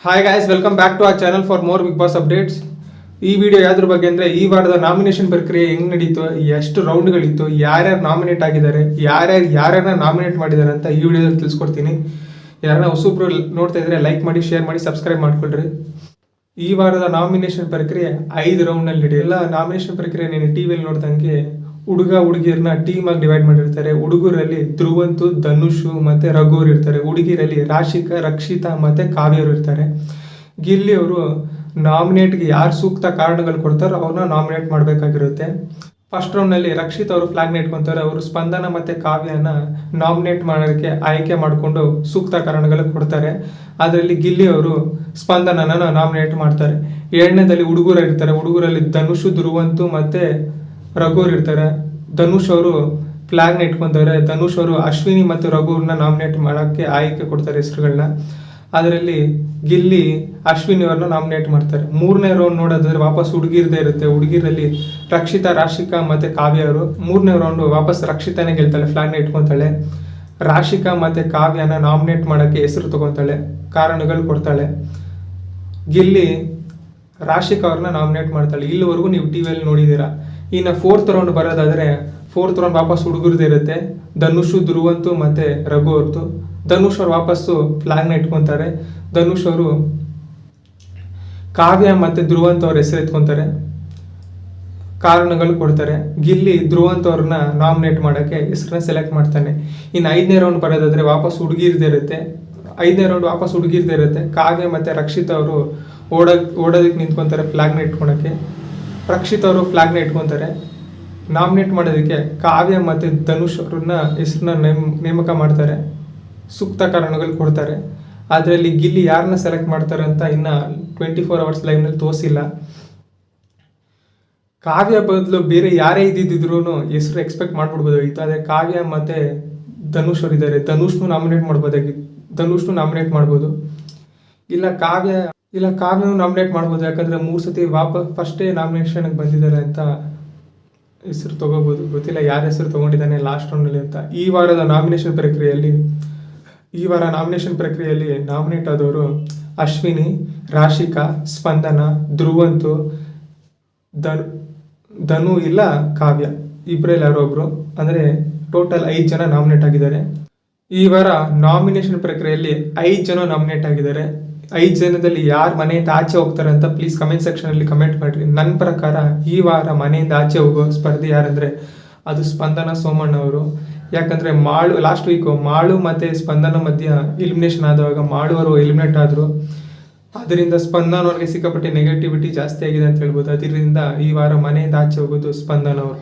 Hi guys, welcome back to our channel for more big boss updates. ಈ video ಯಾವ್ದ್ರ ಬಗ್ಗೆ ಅಂದರೆ, ಈ ವಾರದ ನಾಮಿನೇಷನ್ ಪ್ರಕ್ರಿಯೆ ಹೆಂಗ್ ನಡೀತು, ಎಷ್ಟು ರೌಂಡ್ಗಳಿತ್ತು, ಯಾರ್ಯಾರು ನಾಮಿನೇಟ್ ಆಗಿದ್ದಾರೆ, ಯಾರ್ಯಾರನ್ನ ನಾಮಿನೇಟ್ ಮಾಡಿದ್ದಾರೆ ಅಂತ ಈ ವಿಡಿಯೋದಲ್ಲಿ ತಿಳಿಸ್ಕೊಡ್ತೀನಿ. ಯಾರನ್ನ ಹೊಸಬ್ರು ನೋಡ್ತಾ ಇದ್ರೆ ಲೈಕ್ ಮಾಡಿ, ಶೇರ್ ಮಾಡಿ, ಸಬ್ಸ್ಕ್ರೈಬ್ ಮಾಡ್ಕೊಳ್ರಿ. ಈ ವಾರದ ನಾಮಿನೇಷನ್ ಪ್ರಕ್ರಿಯೆ 5 ರೌಂಡ್ನಲ್ಲಿ ನಡೆಯಲ್ಲ. ನಾಮಿನೇಷನ್ ಪ್ರಕ್ರಿಯೆ ನೀನು ಟಿವಿಯಲ್ಲಿ ನೋಡ್ದಂಗೆ ಹುಡುಗ ಹುಡುಗಿಯರನ್ನ ಟೀಮ್ ಆಗಿ ಡಿವೈಡ್ ಮಾಡಿರ್ತಾರೆ. ಹುಡುಗರಲ್ಲಿ ಧ್ರುವಂತು, ಧನುಷು ಮತ್ತೆ ರಘುವರು ಇರ್ತಾರೆ. ಹುಡುಗಿರಲ್ಲಿ ರಾಶಿಕಾ, ರಕ್ಷಿತಾ ಮತ್ತೆ ಕಾವ್ಯರು ಇರ್ತಾರೆ. ಗಿಲ್ಲಿ ಅವರು ನಾಮಿನೇಟ್ಗೆ ಯಾರು ಸೂಕ್ತ ಕಾರಣಗಳು ಕೊಡ್ತಾರೋ ಅವ್ರನ್ನ ನಾಮಿನೇಟ್ ಮಾಡಬೇಕಾಗಿರುತ್ತೆ. ಫಸ್ಟ್ ರೌಂಡ್ನಲ್ಲಿ ರಕ್ಷಿತ್ ಅವರು ಫ್ಲಾಗ್ನ ಇಟ್ಕೊತಾರೆ. ಅವರು ಸ್ಪಂದನ ಮತ್ತೆ ಕಾವ್ಯನ ನಾಮಿನೇಟ್ ಮಾಡೋಕ್ಕೆ ಆಯ್ಕೆ ಮಾಡಿಕೊಂಡು ಸೂಕ್ತ ಕಾರಣಗಳು ಕೊಡ್ತಾರೆ. ಅದರಲ್ಲಿ ಗಿಲ್ಲಿ ಅವರು ಸ್ಪಂದನನ ನಾಮಿನೇಟ್ ಮಾಡ್ತಾರೆ. ಎರಡನೇದಲ್ಲಿ ಹುಡುಗರು ಇರ್ತಾರೆ. ಹುಡುಗರಲ್ಲಿ ಧನುಷು, ಧ್ರುವಂತು ಮತ್ತೆ ರಘುವರು ಇರ್ತಾರೆ. ಧನುಷ್ ಅವರು ಫ್ಲಾಗ್ನ ಇಟ್ಕೊತಾರೆ. ಧನುಷ್ ಅವರು ಅಶ್ವಿನಿ ಮತ್ತು ರಘುವ್ರನ್ನ ನಾಮಿನೇಟ್ ಮಾಡೋಕ್ಕೆ ಆಯ್ಕೆ ಕೊಡ್ತಾರೆ ಹೆಸರುಗಳನ್ನ. ಅದರಲ್ಲಿ ಗಿಲ್ಲಿ ಅಶ್ವಿನಿ ಅವ್ರನ್ನ ನಾಮಿನೇಟ್ ಮಾಡ್ತಾರೆ. ಮೂರನೇ ರೌಂಡ್ ನೋಡೋದಾದ್ರೆ ವಾಪಸ್ ಹುಡುಗಿರದೇ ಇರುತ್ತೆ. ಹುಡುಗಿರಲ್ಲಿ ರಕ್ಷಿತಾ, ರಾಶಿಕಾ ಮತ್ತೆ ಕಾವ್ಯ ಅವರು. ಮೂರನೇ ರೌಂಡ್ ವಾಪಸ್ ರಕ್ಷಿತಾನೇ ಗೆಲ್ತಾಳೆ, ಫ್ಲಾಗ್ನ ಇಟ್ಕೊತಾಳೆ. ರಾಶಿಕಾ ಮತ್ತೆ ಕಾವ್ಯನ ನಾಮಿನೇಟ್ ಮಾಡೋಕ್ಕೆ ಹೆಸರು ತಗೊತಾಳೆ, ಕಾರಣಗಳು ಕೊಡ್ತಾಳೆ. ಗಿಲ್ಲಿ ರಾಶಿಕಾ ಅವ್ರನ್ನ ನಾಮಿನೇಟ್ ಮಾಡ್ತಾಳೆ. ಇಲ್ಲಿವರೆಗೂ ನೀವು ಟಿವಿಯಲ್ಲಿ ನೋಡಿದ್ದೀರಾ. ಇನ್ನು 4th ರೌಂಡ್ ಬರೋದಾದರೆ 4th ರೌಂಡ್ ವಾಪಸ್ ಹುಡುಗರದೇ ಇರುತ್ತೆ. ಧನುಷು, ಧ್ರುವಂತು ಮತ್ತೆ ರಘು ಅವ್ರದ್ದು. ಧನುಷ್ ಅವ್ರು ವಾಪಸ್ಸು ಫ್ಲಾಗ್ನ ಇಟ್ಕೊತಾರೆ. ಧನುಷ್ ಅವರು ಕಾವ್ಯ ಮತ್ತೆ ಧ್ರುವಂತ ಅವ್ರ ಹೆಸರು ಎತ್ಕೊತಾರೆ, ಕಾರಣಗಳು ಕೊಡ್ತಾರೆ. ಗಿಲ್ಲಿ ಧ್ರುವಂತ ಅವ್ರನ್ನ ನಾಮಿನೇಟ್ ಮಾಡೋಕ್ಕೆ ಹೆಸರನ್ನ ಸೆಲೆಕ್ಟ್ ಮಾಡ್ತಾನೆ. ಇನ್ನು 5ನೇ ರೌಂಡ್ ಬರೋದಾದ್ರೆ ವಾಪಸ್ ಹುಡುಗಿರದೇ ಇರುತ್ತೆ. 5ನೇ ರೌಂಡ್ ವಾಪಸ್ ಹುಡುಗಿರದೇ ಇರುತ್ತೆ. ಕಾವ್ಯ ಮತ್ತೆ ರಕ್ಷಿತ್ ಅವರು ಓಡೋದಕ್ಕೆ ನಿಂತ್ಕೊತಾರೆ ಫ್ಲಾಗ್ನ ಇಟ್ಕೊಳಕ್ಕೆ. ರಕ್ಷಿತ್ ಅವರು ಫ್ಲಾಗ್ನ ಇಟ್ಕೊತಾರೆ. ನಾಮಿನೇಟ್ ಮಾಡೋದಕ್ಕೆ ಕಾವ್ಯ ಮತ್ತು ಧನುಷ್ ಅವ್ರನ್ನ ಹೆಸರನ್ನ ನೇಮಕ ಮಾಡ್ತಾರೆ, ಸೂಕ್ತ ಕಾರಣಗಳು ಕೊಡ್ತಾರೆ. ಅದರಲ್ಲಿ ಗಿಲ್ಲಿ ಯಾರನ್ನ ಸೆಲೆಕ್ಟ್ ಮಾಡ್ತಾರೆ ಅಂತ ಇನ್ನು 24 hours ಲೈವ್ನಲ್ಲಿ ತೋರಿಸಿಲ್ಲ. ಕಾವ್ಯ ಬದಲು ಬೇರೆ ಯಾರೇ ಇದ್ದಿದ್ರು ಹೆಸರು ಎಕ್ಸ್ಪೆಕ್ಟ್ ಮಾಡ್ಬಿಡ್ಬೋದಾಗಿತ್ತು. ಆದರೆ ಕಾವ್ಯ ಮತ್ತು ಧನುಷ್ ಅವರು ಇದ್ದಾರೆ. ಧನುಷ್ನು ನಾಮಿನೇಟ್ ನಾಮಿನೇಟ್ ಮಾಡ್ಬೋದು. ಇಲ್ಲ ಕಾವ್ಯನು ನಾಮಿನೇಟ್ ಮಾಡ್ಬೋದು. ಯಾಕಂದರೆ 3 ಸತಿ ಫಸ್ಟೇ ನಾಮಿನೇಷನ್ಗೆ ಬಂದಿದ್ದಾರೆ ಅಂತ ಹೆಸರು ತೊಗೋಬೋದು. ಗೊತ್ತಿಲ್ಲ ಯಾರ ಹೆಸರು ತೊಗೊಂಡಿದ್ದಾನೆ ಲಾಸ್ಟ್ ರೌಂಡಲ್ಲಿ ಅಂತ. ಈ ವಾರ ನಾಮಿನೇಷನ್ ಪ್ರಕ್ರಿಯೆಯಲ್ಲಿ ನಾಮಿನೇಟ್ ಆದವರು ಅಶ್ವಿನಿ, ರಾಶಿಕಾ, ಸ್ಪಂದನ, ಧ್ರುವಂತು, ಧನು ಇಲ್ಲ ಕಾವ್ಯ, ಇಬ್ಬರಲ್ಲಿ ಯಾರೋ ಒಬ್ರು. ಅಂದರೆ ಟೋಟಲ್ 5 ಜನ ನಾಮಿನೇಟ್ ಆಗಿದ್ದಾರೆ. ಈ ವಾರ ನಾಮಿನೇಷನ್ ಪ್ರಕ್ರಿಯೆಯಲ್ಲಿ 5 ಜನ ನಾಮಿನೇಟ್ ಆಗಿದ್ದಾರೆ. 5 ಜನದಲ್ಲಿ ಯಾರು ಮನೆಯಿಂದ ಆಚೆ ಹೋಗ್ತಾರೆ ಅಂತ ಪ್ಲೀಸ್ ಕಮೆಂಟ್ ಸೆಕ್ಷನಲ್ಲಿ ಕಮೆಂಟ್ ಮಾಡಿರಿ. ನನ್ನ ಪ್ರಕಾರ ಈ ವಾರ ಮನೆಯಿಂದ ಆಚೆ ಹೋಗೋ ಸ್ಪರ್ಧಿ ಯಾರಂದರೆ ಅದು ಸ್ಪಂದನ ಸೋಮಣ್ಣ ಅವರು. ಯಾಕಂದರೆ ಲಾಸ್ಟ್ ವೀಕು ಮಾಳು ಮತ್ತು ಸ್ಪಂದನ ಮಧ್ಯ ಎಲಿಮಿನೇಷನ್ ಆದವಾಗ ಮಾಳು ಅವರು ಎಲಿಮಿನೇಟ್ ಆದರು. ಅದರಿಂದ ಸ್ಪಂದನ ಅವ್ರಿಗೆ ಸಿಕ್ಕಾಪಟ್ಟೆ ನೆಗೆಟಿವಿಟಿ ಜಾಸ್ತಿ ಆಗಿದೆ ಅಂತ ಹೇಳ್ಬೋದು. ಅದರಿಂದ ಈ ವಾರ ಮನೆಯಿಂದ ಆಚೆ ಹೋಗೋದು ಸ್ಪಂದನ ಅವರು.